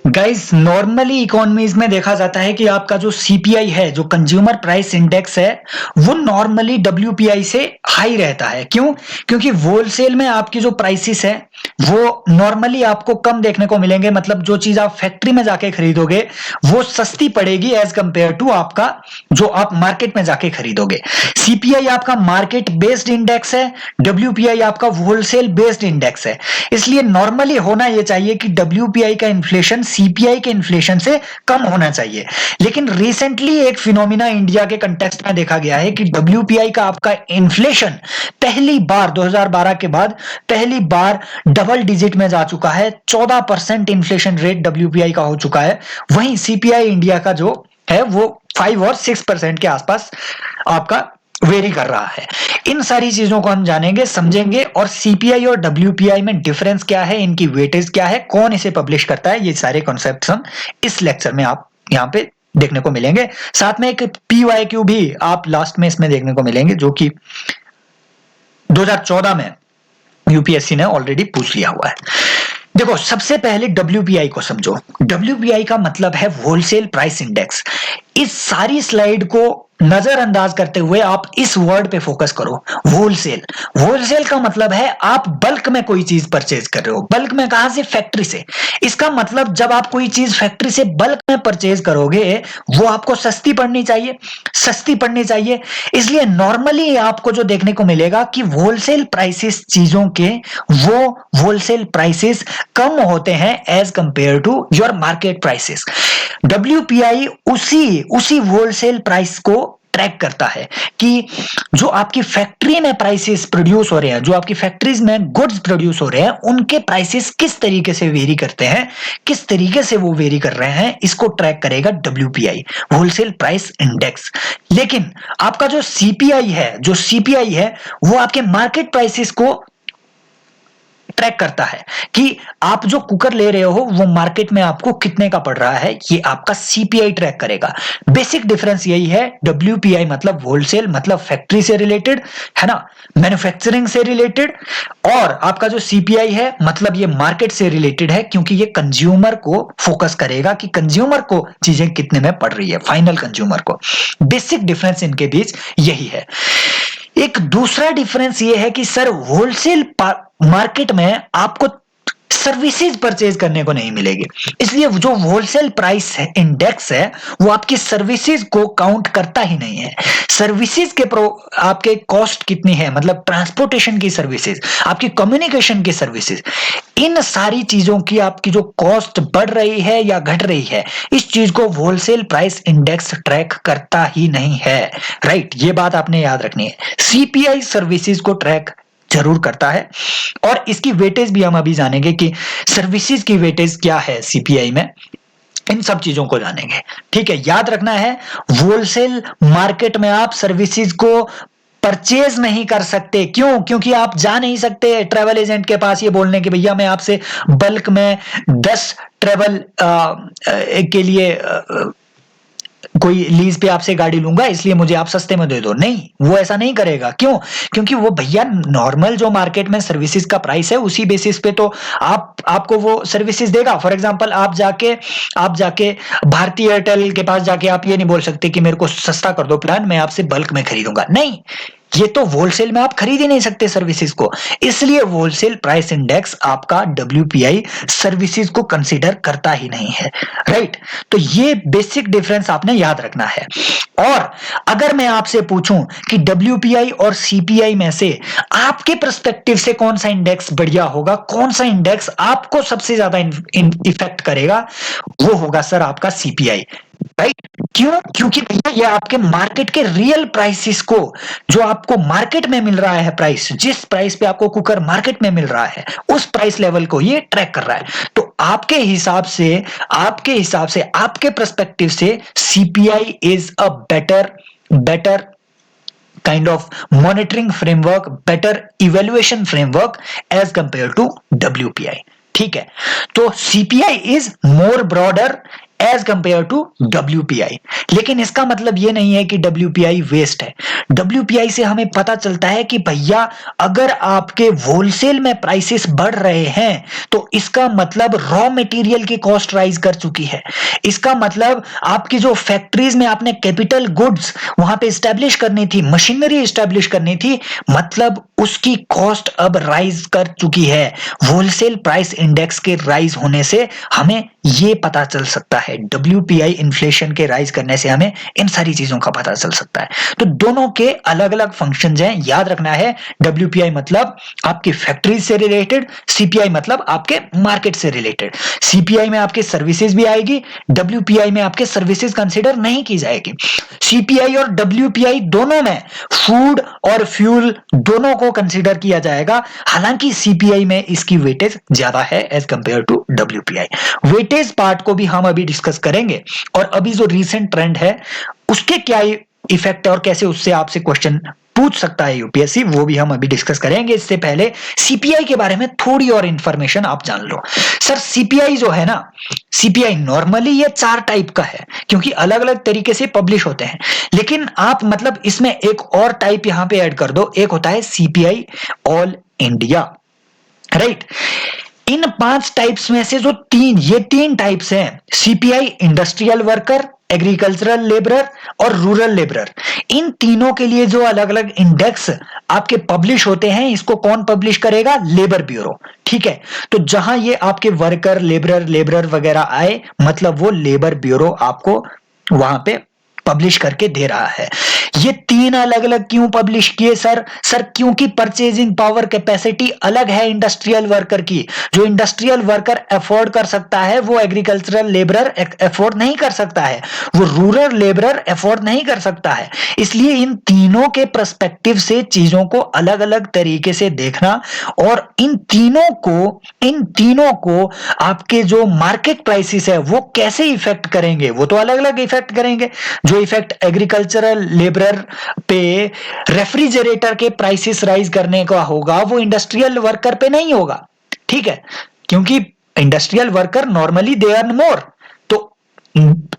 Guys normally economies में देखा जाता है कि आपका जो सीपीआई है, जो कंज्यूमर प्राइस इंडेक्स है, वो नॉर्मली डब्ल्यूपीआई से हाई रहता है। क्यों? क्योंकि होलसेल में आपकी जो प्राइसेस है वो नॉर्मली आपको कम देखने को मिलेंगे। मतलब जो चीज आप फैक्ट्री में जाके खरीदोगे वो सस्ती पड़ेगी एज कंपेयर टू आपका जो आप मार्केट में जाके खरीदोगे। सीपीआई आपका मार्केट बेस्ड इंडेक्स है, डब्ल्यूपीआई आपका होलसेल बेस्ड इंडेक्स है। इसलिए नॉर्मली होना यह चाहिए कि डब्ल्यूपीआई का इन्फ्लेशन सीपीआई के इन्फ्लेशन से कम होना चाहिए। लेकिन रिसेंटली एक फिनोमिना इंडिया के कंटेक्स्ट में देखा गया है कि डब्ल्यूपीआई का आपका इन्फ्लेशन पहली बार 2012 के बाद पहली बार डबल डिजिट में जा चुका है। 14% इन्फ्लेशन रेट डब्ल्यूपीआई का हो चुका है। वहीं सीपीआई इंडिया का जो है वो 5 और 6% के आसपास आपका वेरी कर रहा है। इन सारी चीजों को हम जानेंगे, समझेंगे, और सीपीआई और डब्ल्यूपीआई में डिफरेंस क्या है, इनकी वेटेज क्या है, कौन इसे पब्लिश करता है, ये सारे कॉन्सेप्ट्स हम इस लेक्चर में आप यहाँ पे देखने को मिलेंगे। साथ में एक पीवाईक्यू भी आप लास्ट में इसमें देखने को मिलेंगे, जो कि 2014 में यूपीएससी ने ऑलरेडी पूछ लिया हुआ है। देखो, सबसे पहले डब्ल्यूपीआई को समझो। डब्ल्यूपीआई का मतलब है होलसेल प्राइस इंडेक्स। इस सारी स्लाइड को नजरअंदाज करते हुए आप इस वर्ड पे फोकस करो, होलसेल। होलसेल का मतलब है आप बल्क में कोई चीज परचेज कर रहे हो। बल्क में कहां से? फैक्ट्री से। इसका मतलब जब आप कोई चीज फैक्ट्री से बल्क में परचेज करोगे वो आपको सस्ती पड़नी चाहिए, सस्ती पड़नी चाहिए। इसलिए नॉर्मली आपको जो देखने को मिलेगा कि होलसेल प्राइसेस चीजों के, वो होलसेल प्राइसेस कम होते हैं as compare to your market prices. WPI उसी होलसेल प्राइस को ट्रैक करता है कि जो आपकी फैक्ट्री में प्राइसेस प्रोड्यूस हो रहे हैं, जो आपकी फैक्ट्रीज में गुड्स प्रोड्यूस हो रहे हैं, उनके प्राइसेस किस तरीके से वेरी करते हैं, किस तरीके से वो वेरी कर रहे हैं, इसको ट्रैक करेगा डब्ल्यूपीआई, होलसेल प्राइस इंडेक्स। लेकिन आपका जो सीपीआई है वो आपके मार्केट प्राइसेस को ट्रैक करता है कि आप जो कुकर ले रहे हो वो मार्केट में आपको कितने का पड़ रहा है, ये आपका सीपीआई ट्रैक करेगा। बेसिक डिफरेंस यही है, डब्ल्यूपीआई मतलब होलसेल, मतलब फैक्ट्री से रिलेटेड, है ना, मैन्युफैक्चरिंग से रिलेटेड, और आपका जो सीपीआई है मतलब ये मार्केट से रिलेटेड है, क्योंकि ये कंज्यूमर को फोकस करेगा कि कंज्यूमर को चीजें कितने में पड़ रही है, फाइनल कंज्यूमर को। बेसिक डिफरेंस इनके बीच यही है। एक दूसरा डिफरेंस ये है कि सर होलसेल मार्केट में आपको सर्विसेज परचेज करने को नहीं मिलेगी। इसलिए जो होलसेल प्राइस है इंडेक्स है वो आपकी सर्विसेज को काउंट करता ही नहीं है। सर्विसेज के आपके कॉस्ट कितनी है, मतलब ट्रांसपोर्टेशन की सर्विसेज, आपकी कम्युनिकेशन की सर्विसेज, इन सारी चीजों की आपकी जो कॉस्ट बढ़ रही है या घट रही है, इस चीज को होलसेल प्राइस इंडेक्स ट्रैक करता ही नहीं है। राइट, ये बात आपने याद रखनी है। सीपीआई सर्विसेज को ट्रैक जरूर करता है, और इसकी वेटेज भी हम अभी जानेंगे कि सर्विसेज की वेटेज क्या है सीपीआई में। इन सब चीजों को जानेंगे, ठीक है। याद रखना है, होलसेल मार्केट में आप सर्विसेज को परचेज नहीं कर सकते। क्यों? क्योंकि आप जा नहीं सकते ट्रैवल एजेंट के पास ये बोलने के भैया मैं आपसे बल्क में 10 ट्रैवल के लिए कोई लीज पे आपसे गाड़ी लूंगा, इसलिए मुझे आप सस्ते में दे दो। नहीं, वो ऐसा नहीं करेगा। क्यों? क्योंकि वो भैया नॉर्मल जो मार्केट में सर्विसेज का प्राइस है उसी बेसिस पे तो आपको वो सर्विसेज देगा। फॉर एग्जांपल आप जाके भारतीय एयरटेल के पास जाके आप ये नहीं बोल सकते कि मेरे को सस्ता कर दो प्लान, मैं आपसे बल्क में खरीदूंगा। नहीं, ये तो होलसेल में आप खरीद ही नहीं सकते सर्विसेज को। इसलिए होलसेल प्राइस इंडेक्स आपका डब्ल्यूपीआई सर्विसेज को कंसीडर करता ही नहीं है। राइट, तो ये बेसिक डिफरेंस आपने याद रखना है। और अगर मैं आपसे पूछूं कि डब्ल्यूपीआई और सीपीआई में से आपके पर्सपेक्टिव से कौन सा इंडेक्स बढ़िया होगा, कौन सा इंडेक्स आपको सबसे ज्यादा इफेक्ट करेगा, वो होगा सर आपका सीपीआई। राइट, क्यों? क्योंकि भैया ये आपके मार्केट के रियल प्राइसेस को, जो आपको मार्केट में मिल रहा है प्राइस, जिस प्राइस पे आपको कुकर मार्केट में मिल रहा है उस प्राइस लेवल को ये ट्रैक कर रहा है। तो आपके हिसाब से आपके पर्सपेक्टिव से CPI is a better kind of monitoring framework, better evaluation framework as compared to WPI. ठीक है, तो CPI is more broader as compare to WPI। लेकिन इसका मतलब ये नहीं है कि WPI वेस्ट है। WPI से हमें पता चलता है कि भैया अगर आपके होलसेल में प्राइसेस बढ़ रहे हैं तो इसका मतलब रॉ मटेरियल की कॉस्ट राइज कर चुकी है। इसका मतलब आपकी जो फैक्ट्रीज में आपने कैपिटल गुड्स वहां पे एस्टेब्लिश करनी थी, मशीनरी एस्टेब्लिश करनी थी, मतलब उसकी कॉस्ट अब राइज कर चुकी है। होलसेल प्राइस इंडेक्स के राइज होने से हमें ये पता चल सकता है, WPI इन्फ्लेशन के राइज करने से हमें इन सारी चीजों का पता चल सकता है। तो दोनों के अलग अलग फंक्शंस हैं, याद रखना है। WPI मतलब आपकी फैक्ट्री से रिलेटेड, CPI मतलब आपके मार्केट से रिलेटेड। CPI में आपके सर्विसेज भी आएगी, WPI में आपके सर्विसेज कंसीडर नहीं की जाएगी। CPI और WPI दोनों में फूड और फ्यूल दोनों को कंसीडर किया जाएगा, हालांकि CPI में इसकी वेटेज ज्यादा है as compare to WPI। Weightage part को भी हम अभी डिस्कस करेंगे, और अभी जो रीसेंट ट्रेंड है उसके क्या इफेक्ट है और कैसे उससे आपसे क्वेश्चन पूछ सकता है यूपीएससी, वो भी हम अभी डिस्कस करेंगे। इससे पहले CPI के बारे में थोड़ी और इंफॉर्मेशन आप जान लो। सर CPI जो है ना, CPI नॉर्मली ये 4 टाइप का है, क्योंकि अलग अलग तरीके से पब्लिश होते हैं, लेकिन आप मतलब इसमें एक और टाइप यहां पे ऐड कर दो, एक होता है CPI ऑल इंडिया, राइट। इन 5 टाइप्स में से जो ये तीन टाइप्स हैं, CPI industrial worker, agricultural labourer और रूरल लेबरर, इन तीनों के लिए जो अलग अलग इंडेक्स आपके पब्लिश होते हैं, इसको कौन पब्लिश करेगा? लेबर ब्यूरो, ठीक है। तो जहां ये आपके वर्कर, लेबरर वगैरह आए, मतलब वो लेबर ब्यूरो आपको वहां पे पब्लिश करके दे रहा है। ये 3 अलग अलग क्यों पब्लिश किए सर? क्योंकि परचेजिंग पावर कैपेसिटी अलग है इंडस्ट्रियल वर्कर की। जो इंडस्ट्रियल वर्कर अफोर्ड कर सकता है वो एग्रीकल्चरल लेबरर अफोर्ड नहीं कर सकता है, वो रूरल लेबरर अफोर्ड नहीं कर सकता है। इसलिए इन तीनों के पर्सपेक्टिव से चीजों को अलग अलग तरीके से देखना, और इन तीनों को आपके जो मार्केट प्राइसेस है वो कैसे इफेक्ट करेंगे, वो तो अलग अलग इफेक्ट करेंगे। जो इफेक्ट एग्रीकल्चरल लेबरर पे रेफ्रिजरेटर के प्राइसेस राइज करने का होगा वो इंडस्ट्रियल वर्कर पे नहीं होगा, ठीक है, क्योंकि industrial worker normally they earn more. तो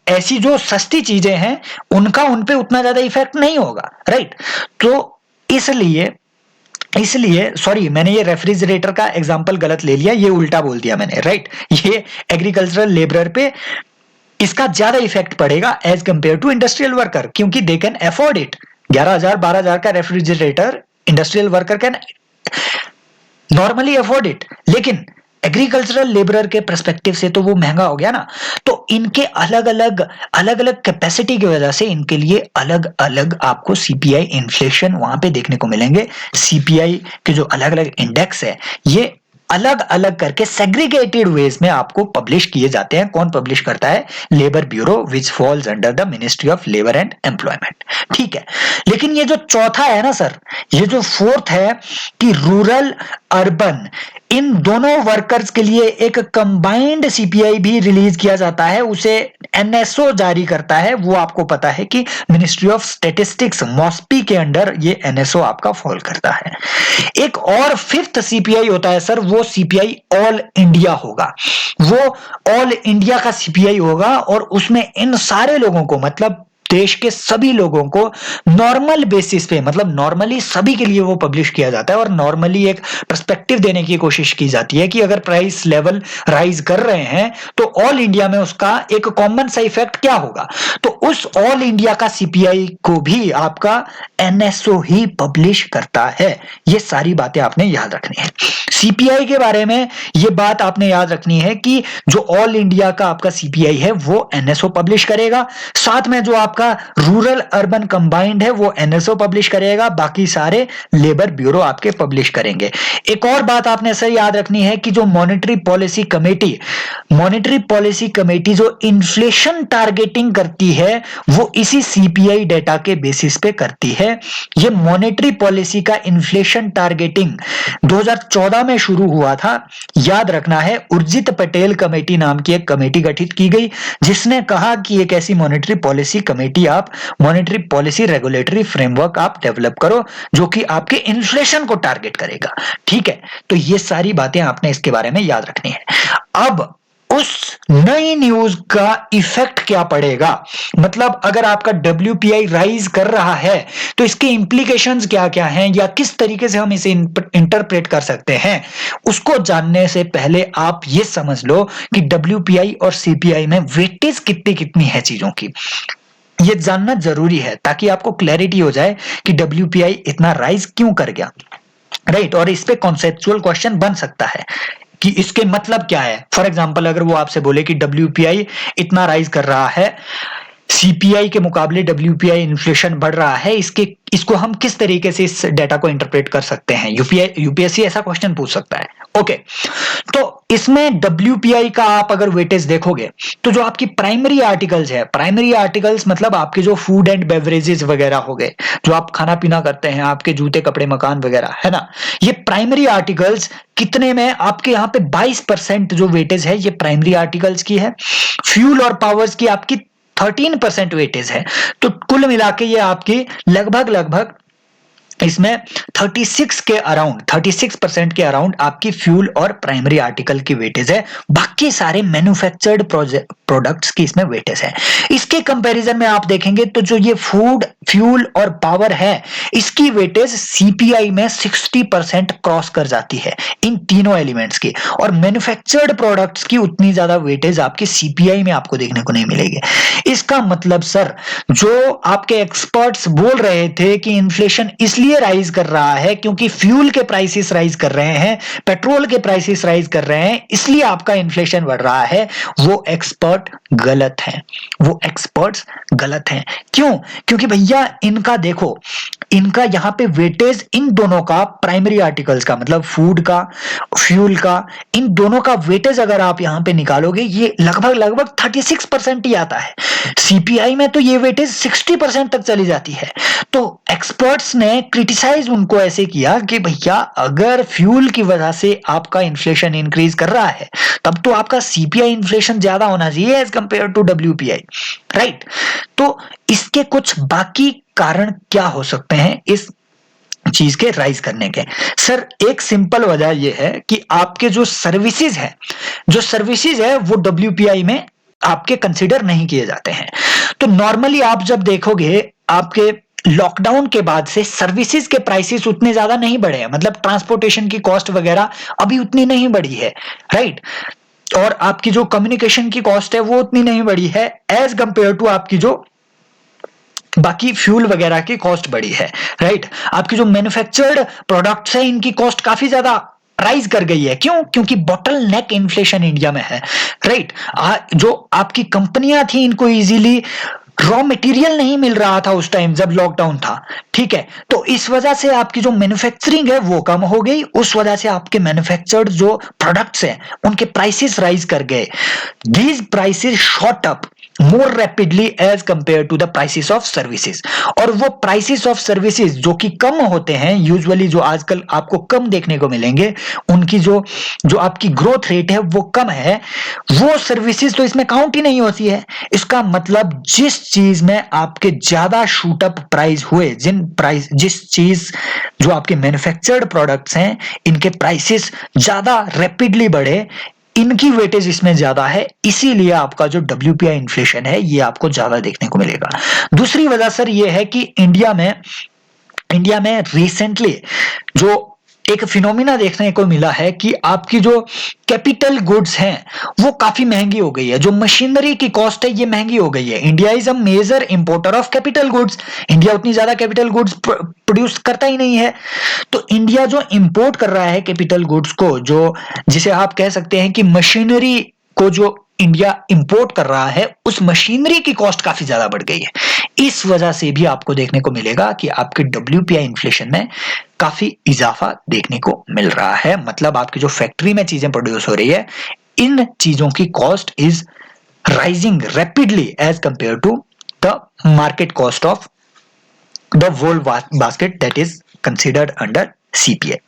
ऐसी जो सस्ती चीजें हैं उनका उन पे उतना ज्यादा इफेक्ट नहीं होगा, राइट। तो इसलिए सॉरी, मैंने ये रेफ्रिजरेटर का एग्जांपल गलत ले लिया, ये उल्टा बोल दिया मैंने, राइट। ये एग्रीकल्चरल लेबरर पे इसका ज्यादा इफेक्ट पड़ेगा as compare to industrial worker, क्योंकि दे कैन अफोर्ड इट। 11,000 12,000 का refrigerator industrial worker can normally afford it, लेकिन एग्रीकल्चरल लेबरर के पर्सपेक्टिव से तो वो महंगा हो गया ना। तो इनके अलग अलग कैपेसिटी की वजह से इनके लिए अलग अलग आपको CPI इन्फ्लेशन वहां पे देखने को मिलेंगे। CPI के जो अलग अलग इंडेक्स है ये अलग अलग करके सेग्रीगेटेड वेज में आपको पब्लिश किए जाते हैं। कौन पब्लिश करता है? Labour bureau, which falls under the ministry of labour and employment, ठीक है। लेकिन ये जो चौथा है ना सर, ये जो फोर्थ है कि रूरल अर्बन, इन दोनों वर्कर्स के लिए एक कंबाइंड CPI भी रिलीज किया जाता है, उसे NSO जारी करता है। वो आपको पता है कि मिनिस्ट्री ऑफ स्टैटिस्टिक्स मॉस्पी के अंडर ये NSO आपका फॉल करता है। एक और 5th CPI होता है सर, वो CPI ऑल इंडिया होगा। वो ऑल इंडिया का CPI होगा और उसमें इन सारे लोगों को, मतलब देश के सभी लोगों को नॉर्मल बेसिस पे, मतलब नॉर्मली सभी के लिए वो पब्लिश किया जाता है, और नॉर्मली एक पर्सपेक्टिव देने की कोशिश की जाती है कि अगर प्राइस लेवल राइज कर रहे हैं तो ऑल इंडिया में उसका एक कॉमन सा इफेक्ट क्या होगा। तो उस ऑल इंडिया का CPI को भी आपका NSO ही पब्लिश करता है। ये सारी बातें आपने याद रखनी है। CPI के बारे में ये बात आपने याद रखनी है कि जो ऑल इंडिया का आपका CPI है वो NSO पब्लिश करेगा, साथ में जो आपका रूरल अर्बन कंबाइंड है वो NSO पब्लिश करेगा, बाकी सारे लेबर ब्यूरो आपके पब्लिश करेंगे। एक और बात आपने सर याद रखनी है कि जो मॉनेटरी पॉलिसी कमेटी जो इन्फ्लेशन टारगेटिंग करती है वो इसी CPI डेटा के बेसिस पे करती है। ये मॉनेटरी पॉलिसी का इन्फ्लेशन टारगेटिंग 2014 में शुरू हुआ था। याद रखना है, उर्जित पटेल कमेटी नाम की एक कमेटी गठित की गई जिसने कहा कि एक ऐसी मॉनेटरी पॉलिसी कमेटी, आप मॉनेटरी पॉलिसी रेगुलेटरी फ्रेमवर्क आप डेवलप करो जो कि आपके इन्फ्लेशन को टारगेट करेगा, ठीक है। तो ये सारी बातें आपने इसके बारे में याद रखनी है। अब उस नई न्यूज का इफेक्ट क्या पड़ेगा, मतलब अगर आपका WPI राइज कर रहा है तो इसके इंप्लीकेशंस क्या क्या हैं या किस तरीके से हम इसे इंटरप्रेट कर सकते हैं, उसको जानने से पहले आप ये समझ लो कि WPI और CPI में वेटेज कितनी कितनी है चीजों की। ये जानना जरूरी है ताकि आपको क्लैरिटी हो जाए कि WPI इतना राइज क्यों कर गया, राइट। और इस पे कॉन्सेप्चुअल क्वेश्चन बन सकता है कि इसके मतलब क्या है। फॉर एग्जांपल अगर वो आपसे बोले कि WPI इतना राइज कर रहा है, CPI के मुकाबले WPI इन्फ्लेशन बढ़ रहा है, इसको हम किस तरीके से इस डेटा को इंटरप्रेट कर सकते हैं, UPSC ऐसा क्वेश्चन पूछ सकता है। ओके, तो इसमें WPI का आप अगर वेटेज देखोगे तो जो आपकी प्राइमरी आर्टिकल्स है, प्राइमरी आर्टिकल्स मतलब आपके जो फूड एंड बेवरेजेस वगैरह हो गए, जो आप खाना पीना करते हैं, आपके जूते कपड़े मकान वगैरह, है ना, ये प्राइमरी आर्टिकल्स कितने में आपके यहाँ पे 22% जो वेटेज है ये प्राइमरी आर्टिकल्स की है। फ्यूल और पावर्स की आपकी 13% वेटेज है। तो कुल मिला के ये आपकी लगभग इसमें 36% के अराउंड आपकी फ्यूल और प्राइमरी आर्टिकल की वेटेज है। बाकी सारे मैन्युफैक्चर्ड प्रोडक्ट्स की इसमें वेटेज है। इसके कंपैरिजन में आप देखेंगे तो जो ये फूड, फ्यूल और पावर है, इसकी वेटेज CPI में 60% क्रॉस कर जाती है इन तीनों एलिमेंट्स की, और मैन्युफैक्चर्ड प्रोडक्ट्स की उतनी ज्यादा वेटेज आपकी CPI में आपको देखने को नहीं मिलेगी। इसका मतलब सर, जो आपके एक्सपर्ट्स बोल रहे थे कि इन्फ्लेशन इसलिए राइज कर रहा है क्योंकि फ्यूल के प्राइसेस राइज कर रहे हैं, पेट्रोल के प्राइसेस राइज कर रहे हैं, इसलिए आपका इन्फ्लेशन बढ़ रहा है, वो एक्सपर्ट गलत है। वो एक्सपर्ट्स गलत हैं। क्यों? क्योंकि भैया इनका देखो, इनका यहां पे वेटेज इन दोनों का, प्राइमरी आर्टिकल्स का मतलब फूड का, फ्यूल का, इन दोनों का वेटेज अगर आप यहां पे निकालोगे ये लगभग 36% ही आता है। CPI में तो ये वेटेज 60% तक चली जाती है। तो एक्सपर्ट्स ने क्रिटिसाइज उनको ऐसे किया कि भैया अगर फ्यूल की वजह से आपका इन्फ्लेशन इंक्रीज कर रहा है तब तो आपका CPI इन्फ्लेशन ज्यादा होना चाहिए as compare to WPI, right. तो इसके कुछ बाकी कारण क्या हो सकते हैं इस चीज के राइज करने के? सर एक सिंपल वजह यह है कि आपके जो सर्विसेज है वो WPI में आपके कंसीडर नहीं किए जाते हैं। तो नॉर्मली आप जब देखोगे आपके लॉकडाउन के बाद से सर्विसेज के प्राइसेस उतने ज्यादा नहीं बढ़े हैं, मतलब ट्रांसपोर्टेशन की कॉस्ट वगैरह अभी उतनी नहीं बढ़ी है, राइट। और आपकी जो कम्युनिकेशन की कॉस्ट है वो उतनी नहीं बढ़ी है एज कंपेयर टू आपकी जो बाकी फ्यूल वगैरह की कॉस्ट बढ़ी है, राइट। आपकी जो मैन्युफैक्चर्ड प्रोडक्ट्स है इनकी कॉस्ट काफी ज्यादा राइज कर गई है। क्यों? क्योंकि बॉटल नेक इन्फ्लेशन इंडिया में है, राइट। जो आपकी कंपनियां थी इनको इजीली रॉ मटेरियल नहीं मिल रहा था उस टाइम जब लॉकडाउन था, ठीक है। तो इस वजह से आपकी जो मैन्युफैक्चरिंग है वो कम हो गई, उस वजह से आपके मैन्युफैक्चर्ड जो प्रोडक्ट्स हैं उनके प्राइसेस राइज कर गए। These prices shot up more rapidly as compared to the prices of services। और वो prices of services जो कि कम होते हैं यूजुअली, जो आजकल आपको कम देखने को मिलेंगे, उनकी जो आपकी ग्रोथ रेट है वो कम है, वो सर्विसेज तो इसमें काउंट ही नहीं होती है। इसका मतलब जिस चीज में आपके ज्यादा शूट अप प्राइस हुए, जिस चीज जो आपके मैन्युफैक्चर्ड प्रोडक्ट्स हैं इनके प्राइसेस ज्यादा रैपिडली बढ़े, इनकी वेटेज इसमें ज्यादा है, इसीलिए आपका जो WPI इन्फ्लेशन है ये आपको ज्यादा देखने को मिलेगा। दूसरी वजह सर ये है कि इंडिया में रिसेंटली जो एक फिनोमिना देखने को मिला है कि आपकी जो कैपिटल गुड्स हैं वो काफी महंगी हो गई है। जो मशीनरी की कॉस्ट है ये महंगी हो गई है। India is a major importer of capital goods. India उतनी ज्यादा कैपिटल गुड्स प्रोड्यूस करता ही नहीं है। तो इंडिया जो इंपोर्ट कर रहा है कैपिटल गुड्स को, जो जिसे आप कह सकते हैं कि मशीनरी को जो इंडिया इंपोर्ट कर रहा है, उस मशीनरी की कॉस्ट काफी ज्यादा बढ़ गई है। इस वजह से भी आपको देखने को मिलेगा कि आपके WPI इन्फ्लेशन में काफी इजाफा देखने को मिल रहा है। मतलब आपकी जो फैक्ट्री में चीजें प्रोड्यूस हो रही है, इन चीजों की cost is rising rapidly as compare to the market cost of the whole basket that is considered under CPI।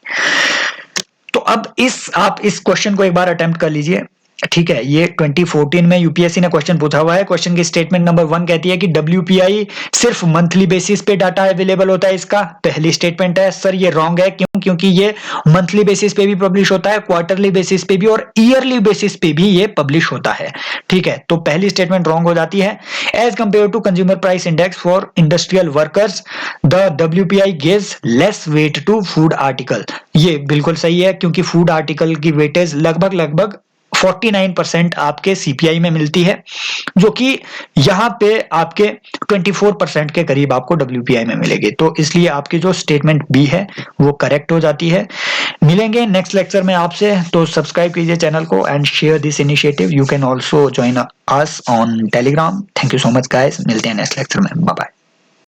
तो अब आप इस क्वेश्चन को एक बार अटेम्प्ट कर लीजिए। ठीक है, ये 2014 में यूपीएससी ने क्वेश्चन पूछा हुआ है। क्वेश्चन की स्टेटमेंट नंबर 1 कहती है कि डब्ल्यूपीआई सिर्फ मंथली बेसिस पे डाटा अवेलेबल होता है इसका। पहली स्टेटमेंट है सर ये रॉन्ग है, क्यों? क्योंकि ये मंथली बेसिस पे भी पब्लिश होता है, क्वार्टरली बेसिस पे भी और ईयरली बेसिस पे भी ये पब्लिश होता है। ठीक है, तो पहली स्टेटमेंट रॉन्ग हो जाती है। As compare to consumer price index for industrial workers the WPI gives less weight to food article. ये बिल्कुल सही है, क्योंकि फूड आर्टिकल की वेटेज लगभग 49% आपके सीपीआई में मिलती है, जो कि यहां पे आपके 24% के करीब आपको डब्ल्यूपीआई में मिलेगी। तो इसलिए आपकी जो स्टेटमेंट बी है वो करेक्ट हो जाती है। मिलेंगे नेक्स्ट लेक्चर में आपसे, तो सब्सक्राइब कीजिए चैनल को and share this initiative. You can also join us on Telegram. Thank you so much guys, मिलते हैं नेक्स्ट लेक्चर में। Bye bye.